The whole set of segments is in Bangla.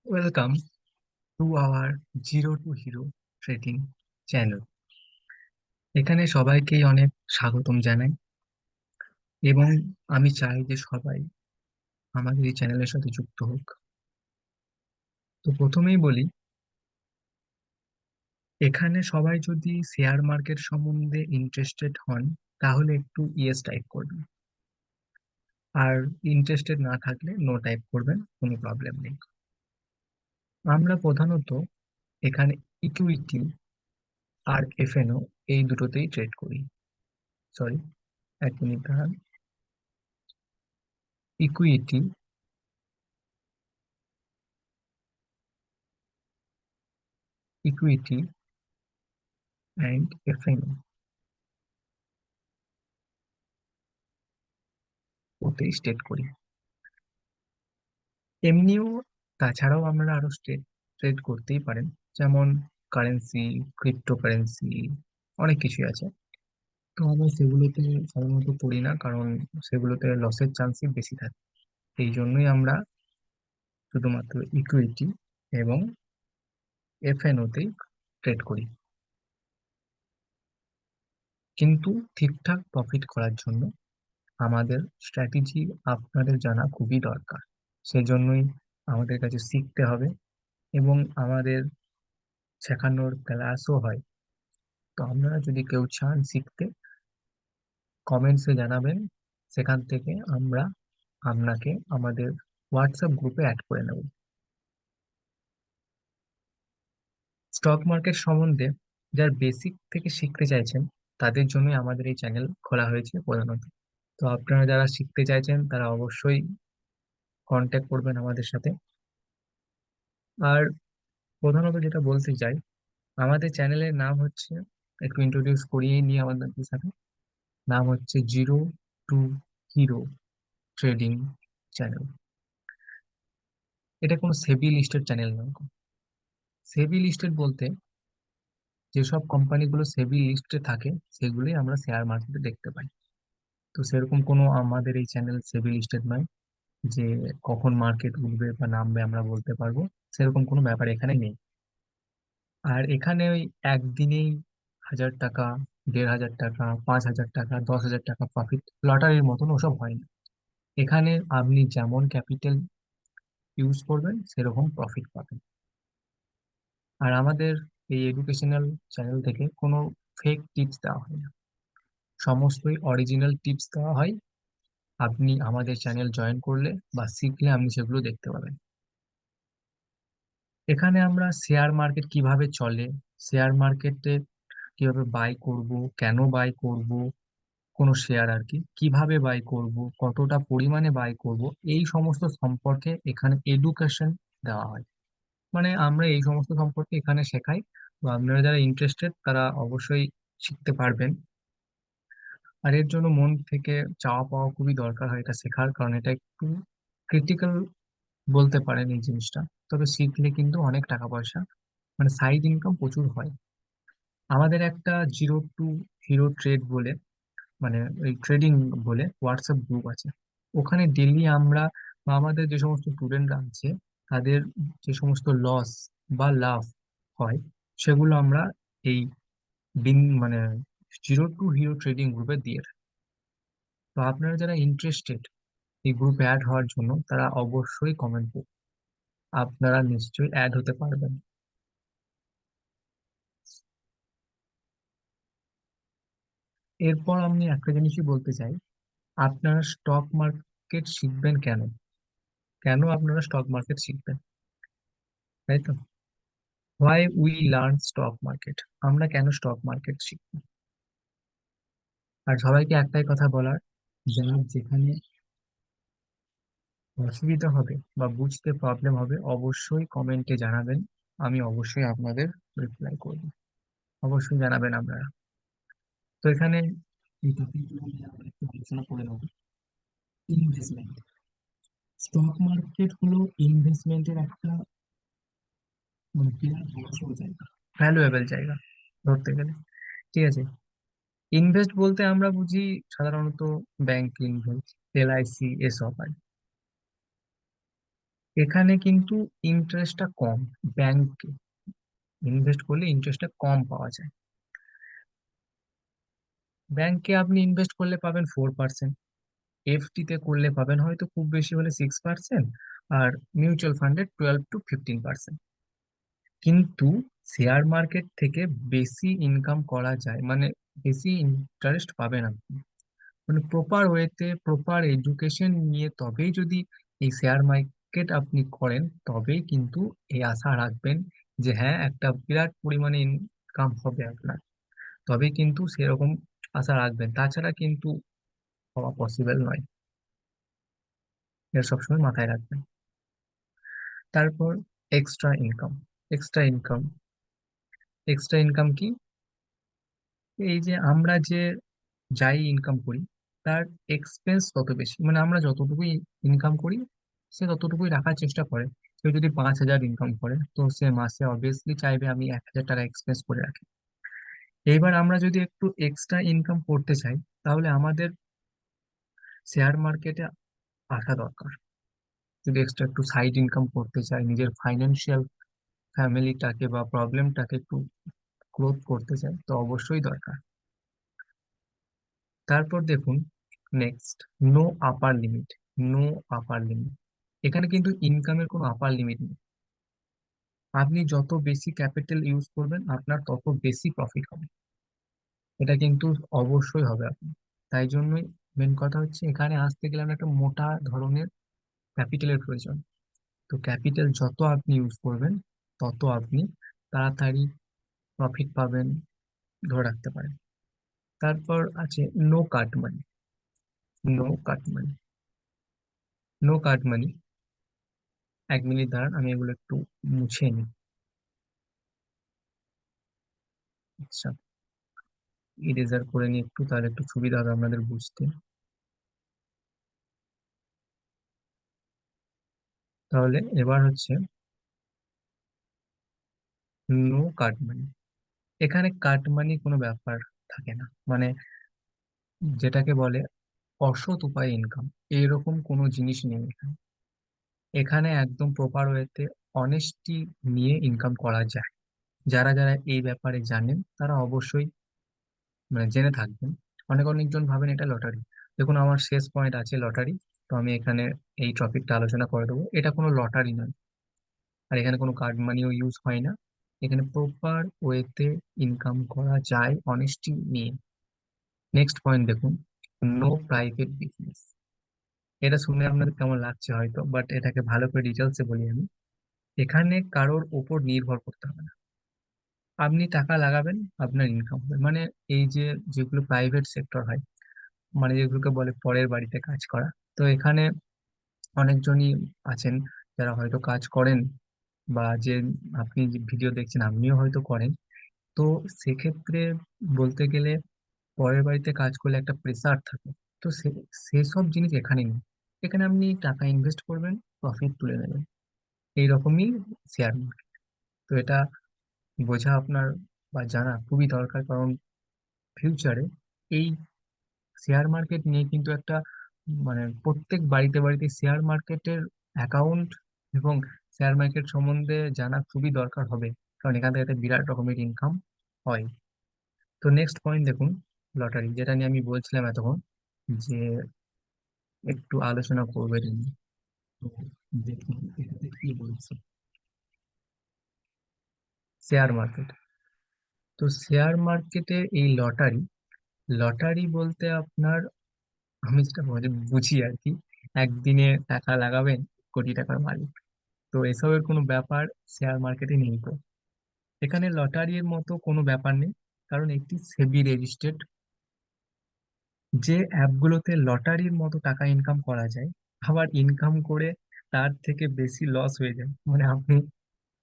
Welcome to our zero two hero trading channel. এখানে সবাইকেই অনেক স্বাগতম জানাই এবং আমি চাই যে সবাই আমাদের এই চ্যানেলের সাথে যুক্ত হোক। তো প্রথমেই বলি, এখানে সবাই যদি শেয়ার মার্কেট সম্বন্ধে ইন্টারেস্টেড হন তাহলে একটু ইয়েস টাইপ করবেন, আর ইন্টারেস্টেড না থাকলে নো টাইপ করবেন, কোনো প্রবলেম নেই। আমরা প্রধানত এখানে ইকুইটি আর এফএনও এই দুটোতেই ট্রেড করি। সরি, 1 মিনিট দাঁড়ান। ইকুইটি, ইকুইটি অ্যান্ড এফএনও ওতেই ট্রেড করি। এমনিও তাছাড়াও আমরা আরো ট্রেড করতেই পারেন, যেমন কারেন্সি, ক্রিপ্টোকারেন্সি, অনেক কিছুই আছে। তো আমরা সেগুলোতে সাধারণত পড়ি না, কারণ সেগুলোতে লসের চান্সই বেশি থাকে। এই জন্যই আমরা শুধুমাত্র ইকুইটি এবং এফএনওতেই ট্রেড করি। কিন্তু ঠিকঠাক প্রফিট করার জন্য আমাদের স্ট্র্যাটেজি আপনাদের জানা খুবই দরকার। সেজন্যই আমাদের কাছে শিখতে হবে এবং আমাদের শেখানোর ক্লাসও হয়। তো আপনারা যদি কেউ চান শিখতে, কমেন্টসে জানাবেন। সেখান থেকে আমরা আপনাকে আমাদের হোয়াটসঅ্যাপ গ্রুপে অ্যাড করে নেব। স্টক মার্কেট সম্বন্ধে যার বেসিক থেকে শিখতে চাইছেন তাদের জন্যই আমাদের এই চ্যানেল খোলা হয়েছে প্রধানত। তো আপনারা যারা শিখতে চাইছেন তারা অবশ্যই কন্ট্যাক্ট করবেন আমাদের সাথে। আর প্রধানত যেটা বলতে চাই, আমাদের চ্যানেলের নাম হচ্ছে, একটু ইন্ট্রোডিউস করিয়ে নিই আমাদের সাথে, নাম হচ্ছে zero two hero trading channel. এটা কোনো সেবি লিস্টেড চ্যানেল নয়। সেবি লিস্টেড বলতে যেসব কোম্পানিগুলো সেবি লিস্টে থাকে সেগুলোই আমরা শেয়ার মার্কেটে দেখতে পাই। তো সেরকম কোনো আমাদের এই চ্যানেল সেবি লিস্টেড নয় যে কখন মার্কেট উঠবে বা নামবে আমরা বলতে পারবো, সেরকম কোনো ব্যাপার এখানে নেই। আর এখানে ওই একদিনেই 1,000 টাকা, 1,500 টাকা, 5,000 টাকা, 10,000 টাকা প্রফিট লটারির মতন ওসব হয় না। এখানে আপনি যেমন ক্যাপিটাল ইউজ করবেন সেরকম প্রফিট পাবেন। আর আমাদের এই এডুকেশনাল চ্যানেল থেকে কোনো ফেক টিপস দেওয়া হয় না, সমস্তই অরিজিনাল টিপস দেওয়া হয়। আপনি আমাদের চ্যানেল জয়েন করলে বা শিখলে আপনি সেগুলো দেখতে পাবেন। এখানে আমরা শেয়ার মার্কেট কিভাবে চলে, শেয়ার মার্কেটে কিভাবে বাই করব, কেন বাই করব, কোনো শেয়ার আর কি কিভাবে বাই করব, কতটা পরিমাণে বাই করব, এই সমস্ত সম্পর্কে এখানে এডুকেশন দেওয়া হয়। মানে আমরা এই সমস্ত সম্পর্কে এখানে শেখাই। তো আপনারা যারা ইন্টারেস্টেড তারা অবশ্যই শিখতে পারবেন। আর এর জন্য মন থেকে চাওয়া পাওয়া খুবই দরকার হয় এটা শেখার, কারণ এটা একটু ক্রিটিক্যাল বলতে পারেন এই জিনিসটা। তবে শিখলে কিন্তু অনেক টাকা পয়সা, মানে সাইড ইনকাম প্রচুর হয়। আমাদের একটা জিরো টু হিরো ট্রেড বলে, মানে ওই ট্রেডিং বলে হোয়াটসঅ্যাপ গ্রুপ আছে। ওখানে ডেইলি আমরা বা আমাদের যে সমস্ত স্টুডেন্টরা আছে তাদের যে সমস্ত লস বা লাভ হয় সেগুলো আমরা এই মানে জিরো টু হিরো ট্রেডিং গ্রুপে দিয়ে থাকি। তো আপনারা যারা ইন্টারেস্টেড এই গ্রুপে অ্যাড হওয়ার জন্য তারা অবশ্যই কমেন্ট করুন, আপনারা নিশ্চয়ই অ্যাড হতে পারবেন। এরপর আমি একটা জিনিসই বলতে চাই, আপনারা স্টক মার্কেট শিখবেন কেন, কেন আপনারা স্টক মার্কেট শিখবেন, তাই তো? Why we learn stock market, আমরা কেন স্টক মার্কেট শিখবো? আর সবাইকে একটাই কথা বলার, যার যেখানে অসুবিধা হবে বা বুঝতে প্রবলেম হবে অবশ্যই কমেন্টে জানাবেন। আমি অবশ্যই আপনাদের রিপ্লাই করব। অবশ্যই জানাবেন আপনারা। তো এখানে এই টপিকগুলো নিয়ে আমরা একটু আলোচনা করে নেব। ইনভেস্টমেন্ট, স্টক মার্কেট হলো ইনভেস্টমেন্টের একটা মানে বিরাট বড়সড় জায়গা, ভ্যালুয়েবল জায়গা ধরতে গেলে। ঠিক আছে, ইনভেস্ট বলতে আমরা বুঝি সাধারণত ব্যাংক ইনভেস্ট, এলআইসি, এসব আর কি। এখানে কিন্তু ইন্টারেস্টটা কম। ব্যাংকে ইনভেস্ট করলে ইন্টারেস্টটা কম পাওয়া যায়। ব্যাংকে আপনি ইনভেস্ট করলে পাবেন 4%, এফডি তে করলে পাবেন হয়তো খুব বেশি হলে 6%, আর মিউচুয়াল ফান্ডে 12 to 15%। কিন্তু শেয়ার মার্কেট থেকে বেশি ইনকাম করা যায়, মানে বেশি ইন্টারেস্ট পাবেন আপনি। মানে প্রপার ওয়েতে প্রপার এডুকেশন নিয়ে তবেই যদি এই শেয়ার মার্কেট আপনি করেন, তবেই কিন্তু এই আশা রাখবেন যে হ্যাঁ একটা বিরাট পরিমাণে ইনকাম হবে আপনার। তবেই কিন্তু সেরকম আশা রাখবেন, তাছাড়া কিন্তু হওয়া পসিবল নয়। এটা সবসময় মাথায় রাখবেন। তারপর extra income. Extra income extra income কি? এই যে আমরা যে যাই ইনকাম করি, তার এক্সপেন্স তত বেশি, মানে আমরা যতটুকুই ইনকাম করি সে ততটুকুই রাখার চেষ্টা করে। কেউ যদি 5,000 ইনকাম করে, তো সে মাসে অবভিয়াসলি চাইবে আমি 1,000 টাকা এক্সপেন্স করে রাখি। এইবার আমরা যদি একটু এক্সট্রা ইনকাম করতে চাই, তাহলে আমাদের শেয়ার মার্কেটে আসা দরকার। যদি এক্সট্রা একটু সাইড ইনকাম করতে চাই, নিজের ফাইন্যান্সিয়াল ফ্যামিলিটাকে বা প্রবলেমটাকে একটু গ্রোথ করতে চাই, তো অবশ্যই দরকার। তারপর দেখুন, next, no upper limit. No upper limit. এখানে কিন্তু ইনকামের কোনো আপার লিমিট নেই। আপনি যত বেশি ক্যাপিটাল ইউজ করবেন আপনার তত বেশি প্রফিট হবে। এটা কিন্তু অবশ্যই হবে আপনি। তাই জন্যই মেন কথা হচ্ছে, এখানে আসতে গেলে আমরা একটা মোটা ধরনের ক্যাপিটালের প্রয়োজন। তো ক্যাপিটাল যত আপনি ইউজ করবেন, তত আপনি তাড়াতাড়ি প্রফিট পাবেন, ধরে রাখতে পারেন। তারপর আছে নো কাট মানি। নো কাট মানি। নো কাট মানি। 1 মিনিট দাঁড়ান, আমি এগুলো একটু মুছে নিই। আচ্ছা, ইরেজার করে নিই একটু, তাহলে একটু সুবিধা হবে আপনাদের বুঝতে। তাহলে এবার হচ্ছে নো কাট মানি। এখানে কাট মানি কোনো ব্যাপার থাকে না, মানে যেটাকে বলে অসৎ উপায়ে ইনকাম, এইরকম কোনো জিনিস নেই এখানে। এখানে একদম প্রপার ওয়েতে অনেস্টি নিয়ে ইনকাম করা যায়। যারা যারা এই ব্যাপারে জানেন তারা অবশ্যই মানে জেনে থাকবেন। অনেক অনেকজন ভাবেন এটা লটারি। দেখুন, আমার শেষ পয়েন্ট আছে লটারি, তো আমি এখানে এই টপিকটা আলোচনা করে দেবো। এটা কোনো লটারি নয়, আর এখানে কোনো কার্ড মানিও ইউজ হয় না। এখানে প্রপার ওয়েতে ইনকাম করা যায় অনেস্টি নিয়ে। নেক্সট পয়েন্ট দেখুন, নো প্রাইভেট বিজনেস। এটা শুনে আপনাদের কেমন লাগছে হয়তো, বাট এটাকে ভালো করে ডিটেলসে বলি আমি। এখানে কারোর উপর নির্ভর করতে হবে না। আপনি টাকা লাগাবেন, আপনার ইনকাম হবে। মানে এই যে যেগুলো প্রাইভেট সেক্টর হয়, মানে যেগুলোকে বলে পরের বাড়িতে কাজ করা, তো এখানে অনেকজনই আছেন যারা হয়তো কাজ করেন, বা যে আপনি যে ভিডিও দেখছেন আপনিও হয়তো করেন। তো সেক্ষেত্রে বলতে গেলে পরের বাড়িতে কাজ করলে একটা প্রেসার থাকে। তো সেসব জিনিস এখানে নেই। এখানে আপনি টাকা ইনভেস্ট করবেন, প্রফিট তুলে নেবেন। এইরকমই শেয়ার মার্কেট। তো এটা বোঝা আপনার বা জানা খুবই দরকার, কারণ ফিউচারে এই শেয়ার মার্কেট নিয়ে কিন্তু একটা মানে প্রত্যেক বাড়িতে বাড়িতে শেয়ার মার্কেটের অ্যাকাউন্ট এবং শেয়ার মার্কেট সম্বন্ধে জানা খুবই দরকার হবে, কারণ এখান থেকে একটা বিরাট রকমের ইনকাম হয়। তো নেক্সট পয়েন্ট দেখুন, লটারি, যেটা নিয়ে আমি বলছিলাম এতক্ষণ যে একটু আলোচনা করবে এটা নিয়ে। তো দেখুন এটাতে কি বলছে, শেয়ার মার্কেট। তো শেয়ার মার্কেটে এই লটারি, লটারি বলতে আপনার, আমি যেটা বুঝি আর কি, একদিনে টাকা লাগাবেন, কোটি টাকার মালিক। তো এসবের কোনো ব্যাপার শেয়ার মার্কেটে নেই তো। এখানে লটারির মতো কোনো ব্যাপার নেই, কারণ একটি সেবি রেজিস্ট্রেড যে অ্যাপগুলোতে লটারির মতো টাকা ইনকাম করা যায়, আবার ইনকাম করে তার থেকে বেশি লস হয়ে যায়। মানে আপনি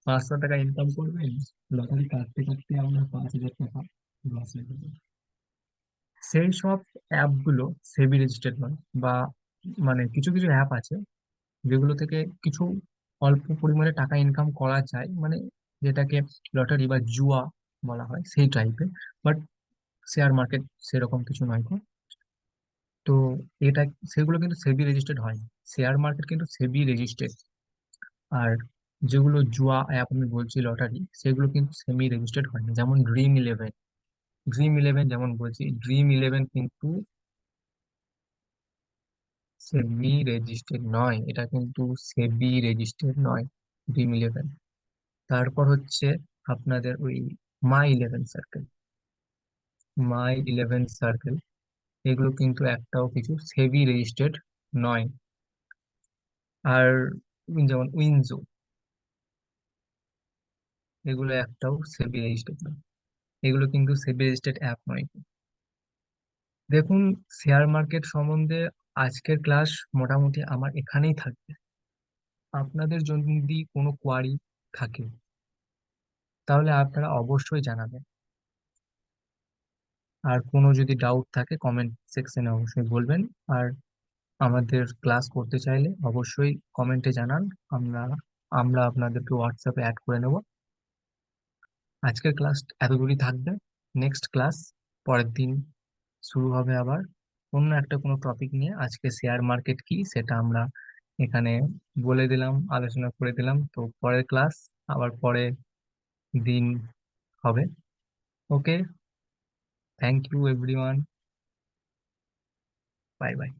500 টাকা ইনকাম করবেন, লটারি কাটতে কাটতে আপনার 5,000 টাকা লস হয়ে যাবে। সেই সব অ্যাপগুলো সেবি রেজিস্টার্ড নয়, বা মানে কিছু কিছু অ্যাপ আছে যেগুলো থেকে কিছু অল্প পরিমাণে টাকা ইনকাম করা যায়, মানে যেটাকে লটারি বা জুয়া বলা হয় সেই টাইপের। বাট শেয়ার মার্কেট সেরকম কিছু নয় গো। তো এটা, সেগুলো কিন্তু সেবি রেজিস্টার্ড হয় না। শেয়ার মার্কেট কিন্তু সেবি রেজিস্টার্ড। আর যেগুলো জুয়া অ্যাপ আমি বলছি, লটারি, সেগুলো কিন্তু সেমি রেজিস্টার্ড হয় না। যেমন ড্রিম ইলেভেন, যেমন বলছি, ড্রিম ইলেভেন কিন্তু সেমি রেজিস্টার্ড নয়, এটা কিন্তু সেবি রেজিস্টার্ড নয়, ড্রিম ইলেভেন। তারপর হচ্ছে আপনাদের ওই My Eleven circle, My Eleven circle, এগুলো কিন্তু একটাও কিছু সেবি রেজিস্টার্ড নয়। আর যেমন উইনজো, এগুলো একটাও সেবি রেজিস্টার্ড নয়, এগুলো কিন্তু সেবি রেজিস্টার্ড অ্যাপ নয়। দেখুন, শেয়ার মার্কেট সম্বন্ধে আজকের ক্লাস মোটামুটি আমার এখানেই থাকবে। আপনাদের যদি কোনো কোয়ারি থাকে তাহলে আপনারা অবশ্যই জানাবেন। আর কোনো যদি ডাউট থাকে কমেন্ট সেকশনে অবশ্যই বলবেন। আর আমাদের ক্লাস করতে চাইলে অবশ্যই কমেন্টে জানান, আমরা আমরা আপনাদেরকে হোয়াটসঅ্যাপে অ্যাড করে নেব। আজকের ক্লাস এতদূরই থাকবে। নেক্সট ক্লাস পরের দিন শুরু হবে আবার অন্য একটা কোনো টপিক নিয়ে। আজকে শেয়ার মার্কেট কি সেটা আমরা এখানে বলে দিলাম, আলোচনা করে দিলাম। তো পরের ক্লাস আবার পরে দিন হবে। Okay, thank you everyone, bye by.